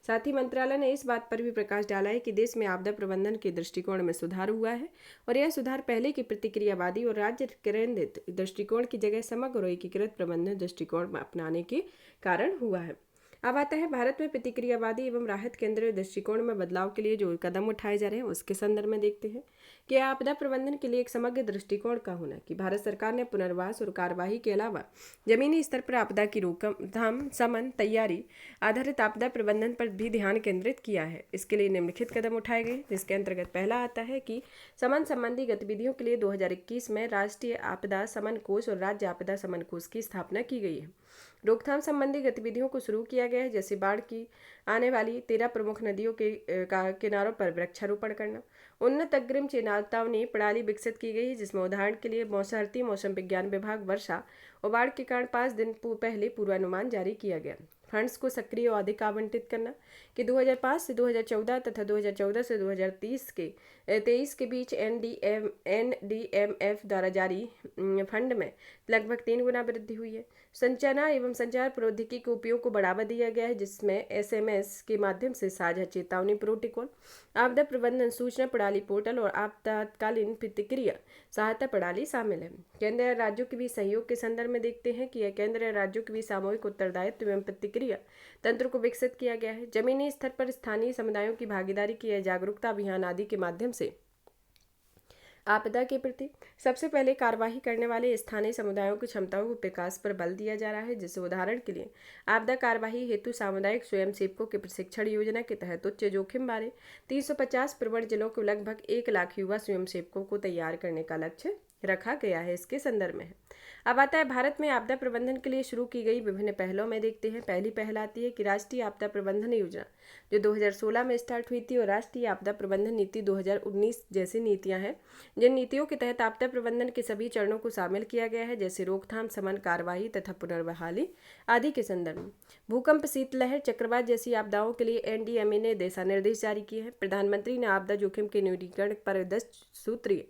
साथ ही मंत्रालय ने इस बात पर भी प्रकाश डाला है कि देश में आपदा प्रबंधन के दृष्टिकोण में सुधार हुआ है और यह सुधार पहले की प्रतिक्रियावादी और राज्य केंद्रित दृष्टिकोण की जगह समग्र और एकीकृत प्रबंधन दृष्टिकोण अपनाने के कारण हुआ है। अब आता है भारत में प्रतिक्रियावादी एवं राहत केंद्रीय दृष्टिकोण में बदलाव के लिए जो कदम उठाए जा रहे हैं उसके संदर्भ में देखते हैं कि आपदा प्रबंधन के लिए एक समग्र दृष्टिकोण का होना, कि भारत सरकार ने पुनर्वास और कार्यवाही के अलावा जमीनी स्तर पर आपदा की रोकथाम, शमन, तैयारी आधारित आपदा प्रबंधन पर भी ध्यान केंद्रित किया है। इसके लिए निम्नलिखित कदम उठाए गए, जिसके अंतर्गत पहला आता है कि शमन संबंधी गतिविधियों के लिए 2021 में राष्ट्रीय आपदा शमन कोष और राज्य आपदा शमन कोष की स्थापना की गई है। रोकथाम संबंधी गतिविधियों को शुरू किया गया है, जैसे बाढ़ की आने वाली 13 प्रमुख नदियों के किनारों पर वृक्षारोपण करना। उन्नत अग्रिम चेतावनी प्रणाली विकसित की गई है, जिसमें उदाहरण के लिए भारतीय मौसम विज्ञान विभाग वर्षा और बाढ़ के कारण 5 दिन पहले पूर्वानुमान जारी किया गया। फंड्स को सक्रिय और अधिक आवंटित करना, कि 2005 से 2014 तथा 2014 से 2023 के बीच NDMF द्वारा जारी फंड में लगभग 3 गुना वृद्धि हुई है। संचार एवं संचार प्रौद्योगिकी के उपयोग को बढ़ावा दिया गया है, जिसमें SMS के माध्यम से साझा चेतावनी प्रोटोकॉल, आपदा प्रबंधन सूचना प्रणाली पोर्टल और आपातकालीन प्रतिक्रिया सहायता प्रणाली शामिल है। केंद्र और राज्यों के बीच सहयोग के संदर्भ में देखते हैं कि यह केंद्र और राज्यों के बीच सामूहिक उत्तरदायित्व एवं प्रतिक्रिया तंत्र को विकसित किया गया है। जमीनी स्तर पर स्थानीय समुदायों की भागीदारी की जागरूकता अभियान आदि के माध्यम से आपदा के प्रति सबसे पहले कार्यवाही करने वाले स्थानीय समुदायों की क्षमताओं के विकास पर बल दिया जा रहा है, जिससे उदाहरण के लिए आपदा कार्यवाही हेतु सामुदायिक स्वयंसेवकों के प्रशिक्षण योजना के तहत उच्च जोखिम वाले 350 प्रवण जिलों के लगभग 1 लाख युवा स्वयंसेवकों को तैयार करने का लक्ष्य रखा गया है। इसके संदर्भ में अब आता है भारत में आपदा प्रबंधन के लिए शुरू की गई विभिन्न पहलों में देखते हैं। पहली पहल आती है कि राष्ट्रीय आपदा प्रबंधन योजना, जो 2016 में स्टार्ट हुई थी, और राष्ट्रीय आपदा प्रबंधन नीति 2019 जैसी नीतियां हैं, जिन नीतियों के तहत आपदा प्रबंधन के सभी चरणों को शामिल किया गया है, जैसे रोकथाम, शमन, कार्रवाई तथा पुनर्बहाली आदि के संदर्भ में। भूकंप, शीतलहर, चक्रवात जैसी आपदाओं के लिए एनडीएमए ने दिशा निर्देश जारी किए हैं। प्रधानमंत्री ने आपदा जोखिम के न्यूनीकरण पर 10 सूत्रीय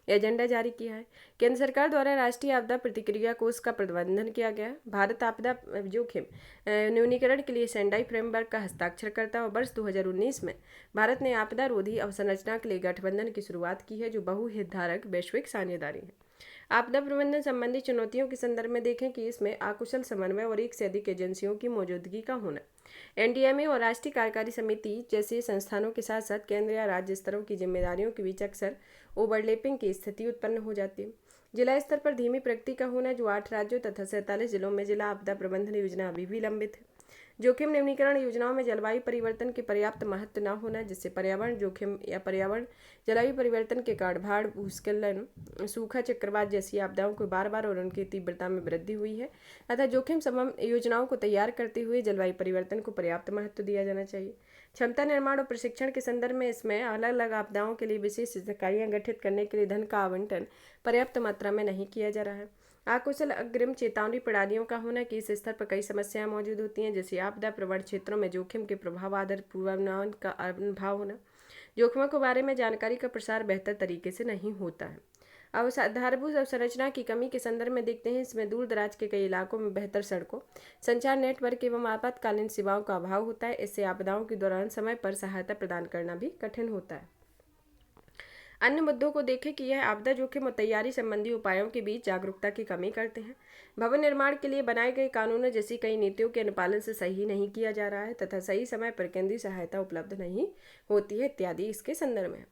एजेंडा जारी किया है। केंद्र सरकार द्वारा राष्ट्रीय आपदा प्रतिक्रिया कोष का प्रबंधन किया गया। भारत आपदा जोखिम न्यूनीकरण के लिए सेंडाई फ्रेमवर्क का हस्ताक्षर करता है, और वर्ष 2019 में भारत ने आपदा रोधी अवसंरचना के लिए गठबंधन की शुरुआत की है, जो बहुहितधारक वैश्विक साझेदारी है। आपदा प्रबंधन संबंधी चुनौतियों के संदर्भ में देखें कि इसमें अकुशल समन्वय और एक से अधिक एजेंसियों की मौजूदगी का होना, एनडीएमए और राष्ट्रीय कार्यकारी समिति जैसे संस्थानों के साथ साथ केंद्र या राज्य स्तरों की जिम्मेदारियों के बीच अक्सर ओवरलैपिंग की स्थिति उत्पन्न हो जाती है। जिला स्तर पर धीमी प्रगति का होना, जो 8 राज्यों तथा 47 जिलों में जिला आपदा प्रबंधन योजना अभी भी लंबित है। जोखिम न्यूनीकरण योजनाओं में जलवायु परिवर्तन के पर्याप्त महत्व न होना, जिससे पर्यावरण जोखिम या पर्यावरण जलवायु परिवर्तन के कारण बाढ़, भूस्खलन, सूखा, चक्रवात जैसी आपदाओं को बार बार और उनकी तीव्रता में वृद्धि हुई है। अतः जोखिम समम योजनाओं को तैयार करते हुए जलवायु परिवर्तन को पर्याप्त महत्व दिया जाना चाहिए। क्षमता निर्माण और प्रशिक्षण के संदर्भ में इसमें अलग अलग आपदाओं के लिए विशेष इकाइयां गठित करने के लिए धन का आवंटन पर्याप्त मात्रा में नहीं किया जा रहा है। अकुशल अग्रिम चेतावनी प्रणालियों का होना, कि इस स्तर पर कई समस्याएं मौजूद होती हैं, जैसे आपदा प्रवण क्षेत्रों में जोखिम के प्रभाव आधारित पूर्वानुमान का अभाव होना, जोखिमों के बारे में जानकारी का प्रसार बेहतर तरीके से नहीं होता है। आधारभूत अवसंरचना की कमी के संदर्भ में देखते हैं, इसमें दूर दराज के कई इलाकों में बेहतर सड़कों, संचार नेटवर्क एवं आपातकालीन सेवाओं का अभाव होता है। इससे आपदाओं के दौरान समय पर सहायता प्रदान करना भी कठिन होता है। अन्य मुद्दों को देखें कि यह आपदा जोखिम और तैयारी संबंधी उपायों के बीच जागरूकता की कमी करते हैं। भवन निर्माण के लिए बनाए गए कानूनों जैसी कई नीतियों के अनुपालन से सही नहीं किया जा रहा है तथा सही समय पर केंद्रीय सहायता उपलब्ध नहीं होती है इत्यादि इसके संदर्भ में।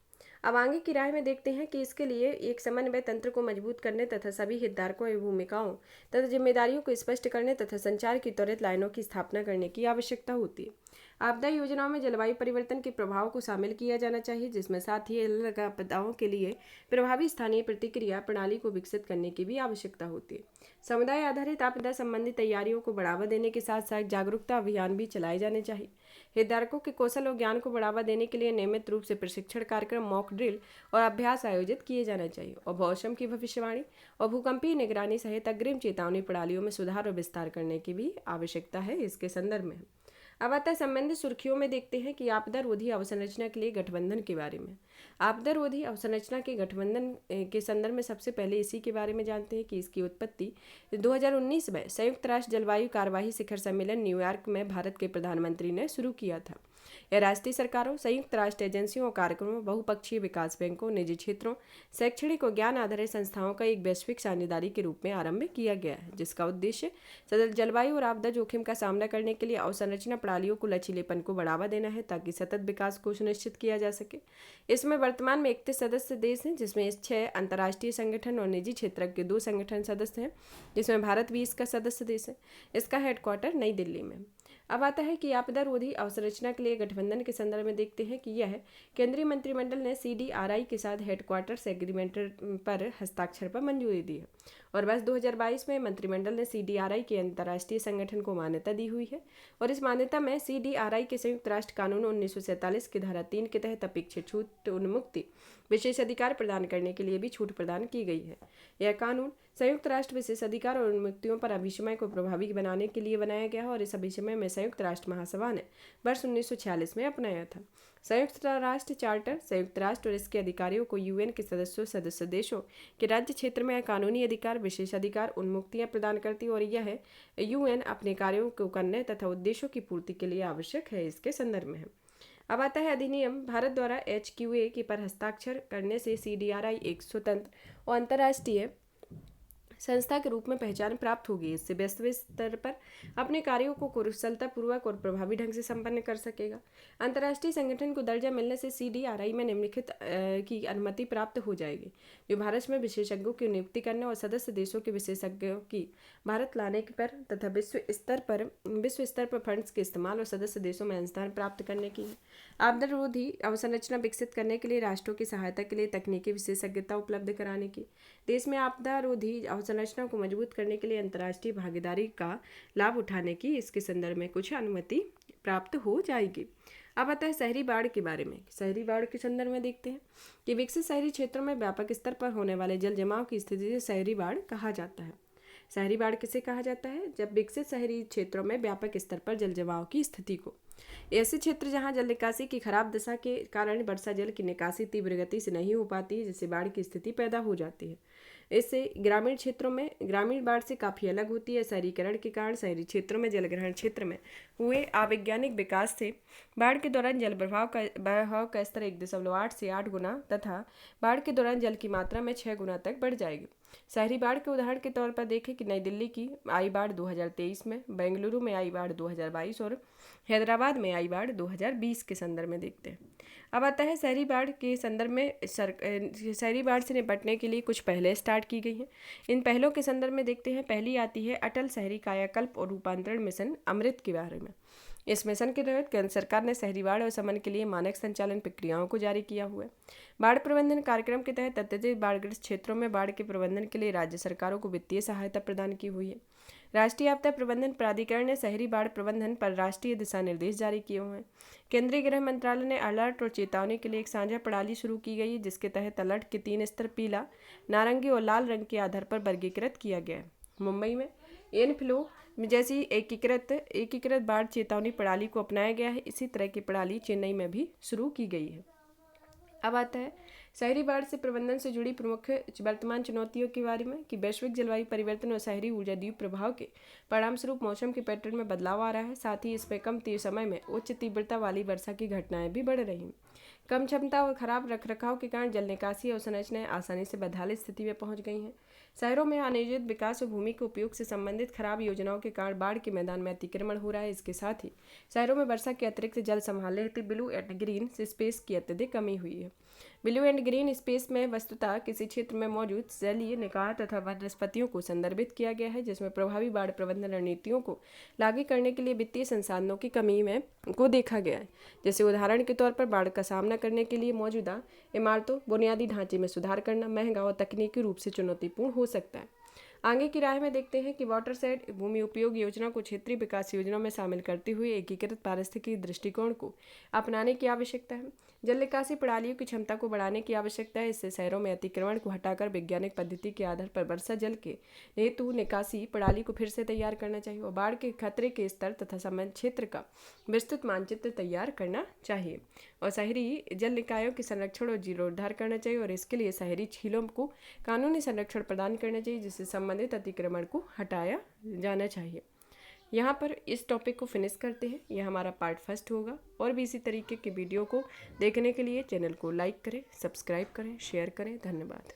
अब आगे की राय में देखते हैं कि इसके लिए एक समन्वय तंत्र को मजबूत करने तथा सभी हितधारकों एवं भूमिकाओं तथा जिम्मेदारियों को स्पष्ट करने तथा संचार की त्वरित लाइनों की स्थापना करने की आवश्यकता होती है। आपदा योजनाओं में जलवायु परिवर्तन के प्रभाव को शामिल किया जाना चाहिए, जिसमें साथ ही अलग आपदाओं के लिए प्रभावी स्थानीय प्रतिक्रिया प्रणाली को विकसित करने की भी आवश्यकता होती है। समुदाय आधारित आपदा संबंधी तैयारियों को बढ़ावा देने के साथ साथ जागरूकता अभियान भी चलाए जाने चाहिए। हितधारकों के कौशल और ज्ञान को बढ़ावा देने के लिए नियमित रूप से प्रशिक्षण कार्यक्रम, मॉक ड्रिल और अभ्यास आयोजित किए जाना चाहिए, और मौसम की भविष्यवाणी और भूकंपीय निगरानी सहित अग्रिम चेतावनी प्रणालियों में सुधार और विस्तार करने की भी आवश्यकता है इसके संदर्भ में। अब आता है संबंधित सुर्खियों में देखते हैं कि आपदा रोधी अवसंरचना के लिए गठबंधन के बारे में। आपदा रोधी अवसंरचना के गठबंधन के संदर्भ में सबसे पहले इसी के बारे में जानते हैं कि इसकी उत्पत्ति 2019 में संयुक्त राष्ट्र जलवायु कार्यवाही शिखर सम्मेलन न्यूयॉर्क में भारत के प्रधानमंत्री ने शुरू किया था। यह राष्ट्रीय सरकारों, संयुक्त राष्ट्र एजेंसियों और कार्यक्रमों, बहुपक्षीय विकास बैंकों, निजी क्षेत्रों, शैक्षणिक और ज्ञान आधारित संस्थाओं का एक वैश्विक साझेदारी के रूप में आरंभ किया गया है, जिसका उद्देश्य सतत जलवायु और आपदा जोखिम का सामना करने के लिए अवसंरचना प्रणालियों को लचीलेपन को बढ़ावा देना है, ताकि सतत विकास को सुनिश्चित किया जा सके। इसमें वर्तमान में 31 सदस्य देश हैं, जिसमें 6 अंतर्राष्ट्रीय संगठन और निजी क्षेत्र के 2 संगठन सदस्य हैं, जिसमें भारत भी इसका सदस्य देश है। इसका हेडक्वार्टर नई दिल्ली में। अब आता है कि आपदा रोधी अवसंरचना के लिए गठबंधन के संदर्भ में देखते हैं कि यह केंद्रीय मंत्रिमंडल ने CDRI के साथ हेडक्वार्टर्स एग्रीमेंट पर हस्ताक्षर पर मंजूरी दी है, और वर्ष 2022 में मंत्रिमंडल ने CDRI के अंतर्राष्ट्रीय संगठन को मान्यता दी हुई है, और इस मान्यता में CDRI के संयुक्त राष्ट्र कानून 1947 की धारा 3 के तहत अपेक्षित छूट, उन्मुक्ति, विशेष अधिकार प्रदान करने के लिए भी छूट प्रदान की गई है। यह कानून संयुक्त राष्ट्र विशेष अधिकार और उन्मुक्तियों पर अभिसमय को प्रभावी बनाने के लिए बनाया गया है, और इस अभिसमय में संयुक्त राष्ट्र महासभा ने वर्ष 1946 में अपनाया था। संयुक्त राष्ट्र चार्टर संयुक्त राष्ट्र और इसके अधिकारियों को UN के सदस्य देशों के राज्य क्षेत्र में कानूनी अधिकार, विशेष अधिकार, उन्मुक्तियां प्रदान करती है, और यह UN अपने कार्यों को करने तथा उद्देश्यों की पूर्ति के लिए आवश्यक है इसके संदर्भ में है। अब आता है अधिनियम। भारत द्वारा HQA के पर हस्ताक्षर करने से CDRI एक स्वतंत्र और अंतर्राष्ट्रीय संस्था के रूप में पहचान प्राप्त होगी। इससे वैश्विक स्तर पर अपने कार्यों को कुशलतापूर्वक और प्रभावी ढंग से संपन्न कर सकेगा। अंतर्राष्ट्रीय संगठन को दर्जा मिलने से CDRI में निम्नलिखित की अनुमति प्राप्त हो जाएगी, जो भारत में विशेषज्ञों की नियुक्ति करने और सदस्य देशों के विशेषज्ञों की भारत लाने पर तथा विश्व स्तर पर फंड्स के इस्तेमाल और सदस्य देशों में अनुदान प्राप्त करने की है। आपदा रोधी अवसंरचना विकसित करने के लिए राष्ट्रों की सहायता के लिए तकनीकी विशेषज्ञता उपलब्ध कराने की। देश में आपदा रोधी अवसंरचना को मजबूत करने के लिए अंतर्राष्ट्रीय भागीदारी का लाभ उठाने की इसके संदर्भ में कुछ अनुमति प्राप्त हो जाएगी। अब आता है शहरी बाढ़ के बारे में। शहरी बाढ़ के संदर्भ में देखते हैं कि विकसित शहरी क्षेत्रों में व्यापक स्तर पर होने वाले जल जमाव की स्थिति से शहरी बाढ़ कहा जाता है। शहरी बाढ़ किसे कहा जाता है? जब विकसित शहरी क्षेत्रों में व्यापक स्तर पर जल जमाव की स्थिति को। ऐसे क्षेत्र जहां जल निकासी की खराब दशा के कारण वर्षा जल की निकासी तीव्र गति से नहीं हो पाती है, जिससे बाढ़ की स्थिति पैदा हो जाती है। इससे ग्रामीण क्षेत्रों में ग्रामीण बाढ़ से काफ़ी अलग होती है। शहरीकरण के कारण शहरी क्षेत्रों में जलग्रहण क्षेत्र में हुए अवैज्ञानिक विकास से बाढ़ के दौरान जल बहाव का स्तर 1.8 से 8 गुना तथा बाढ़ के दौरान जल की मात्रा में 6 गुना तक बढ़ जाएगी। शहरी बाढ़ के उदाहरण के तौर पर देखें कि नई दिल्ली की आई बाढ़ 2023 में, बेंगलुरु में आई बाढ़ 2022 और हैदराबाद में आई बाढ़ 2020 के संदर्भ में देखते हैं। अब आता है शहरी बाढ़ के संदर्भ में शहरी बाढ़ से निपटने के लिए कुछ पहले स्टार्ट की गई हैं। इन पहलों के संदर्भ में देखते हैं। पहली आती है अटल शहरी कायाकल्प और रूपांतरण मिशन अमृत के बारे में। इस मिशन के तहत केंद्र सरकार ने शहरी बाढ़ और शमन के लिए मानक संचालन प्रक्रियाओं को जारी किया हुआ है। बाढ़ प्रबंधन कार्यक्रम के तहत अत्यधिक बाढ़ग्रस्त क्षेत्रों में बाढ़ के प्रबंधन के लिए राज्य सरकारों को वित्तीय सहायता प्रदान की हुई है। राष्ट्रीय आपदा प्रबंधन प्राधिकरण ने शहरी बाढ़ प्रबंधन पर राष्ट्रीय दिशा निर्देश जारी किए हुए हैं। केंद्रीय गृह मंत्रालय ने अलर्ट और चेतावनी के लिए एक साझा प्रणाली शुरू की गई है, जिसके तहत अलर्ट के 3 स्तर पीला, नारंगी और लाल रंग के आधार पर वर्गीकृत किया गया है। मुंबई में इनफ्लो जैसी एकीकृत बाढ़ चेतावनी प्रणाली को अपनाया गया है। इसी तरह की प्रणाली चेन्नई में भी शुरू की गई है। अब आता है शहरी बाढ़ से प्रबंधन से जुड़ी प्रमुख वर्तमान चुनौतियों के बारे में कि वैश्विक जलवायु परिवर्तन और शहरी ऊर्जा द्वीप प्रभाव के परिणामस्वरूप मौसम के पैटर्न में बदलाव आ रहा है। साथ ही इसमें कम समय में उच्च तीव्रता वाली वर्षा की घटनाएं भी बढ़ रही हैं। कम क्षमता और खराब रखरखाव के कारण जल निकासी और संरचनाएं आसानी से बदहाल स्थिति में पहुंच गई हैं। शहरों में अनियोजित विकास और भूमि के उपयोग से संबंधित खराब योजनाओं के कारण बाढ़ के मैदान में अतिक्रमण हो रहा है। इसके साथ ही शहरों में वर्षा के अतिरिक्त जल संभालने हेतु ब्लू एंड ग्रीन स्पेस की अत्यधिक कमी हुई है। ब्लू एंड ग्रीन स्पेस में वस्तुतः किसी क्षेत्र में मौजूद जलीय निकाय तथा वनस्पतियों को संदर्भित किया गया है, जिसमें प्रभावी बाढ़ प्रबंधन रणनीतियों को लागू करने के लिए वित्तीय संसाधनों की कमी को देखा गया है। जैसे उदाहरण के तौर पर बाढ़ का सामना करने के लिए मौजूदा इमारतों बुनियादी ढांचे में सुधार करना महंगा और तकनीकी रूप से चुनौतीपूर्ण हो सकता है। आगे की राह में देखते हैं कि वाटरशेड भूमि उपयोग योजना को क्षेत्रीय विकास योजना में शामिल करते हुए एकीकृत पारिस्थितिकी दृष्टिकोण को अपनाने की आवश्यकता है। जल निकासी प्रणालियों की क्षमता को बढ़ाने की आवश्यकता है। इससे शहरों में अतिक्रमण को हटाकर वैज्ञानिक पद्धति के आधार पर वर्षा जल के हेतु निकासी प्रणाली को फिर से तैयार करना चाहिए और बाढ़ के खतरे के स्तर तथा संबंधित क्षेत्र का विस्तृत मानचित्र तैयार करना चाहिए और शहरी जल निकायों के संरक्षण और जीर्णोद्धार करना चाहिए और इसके लिए शहरी झीलों को कानूनी संरक्षण प्रदान करना चाहिए, जिससे संबंधित अतिक्रमण को हटाया जाना चाहिए। यहाँ पर इस टॉपिक को फिनिश करते हैं। यह हमारा पार्ट 1 होगा और भी इसी तरीके के वीडियो को देखने के लिए चैनल को लाइक करें, सब्सक्राइब करें, शेयर करें। धन्यवाद।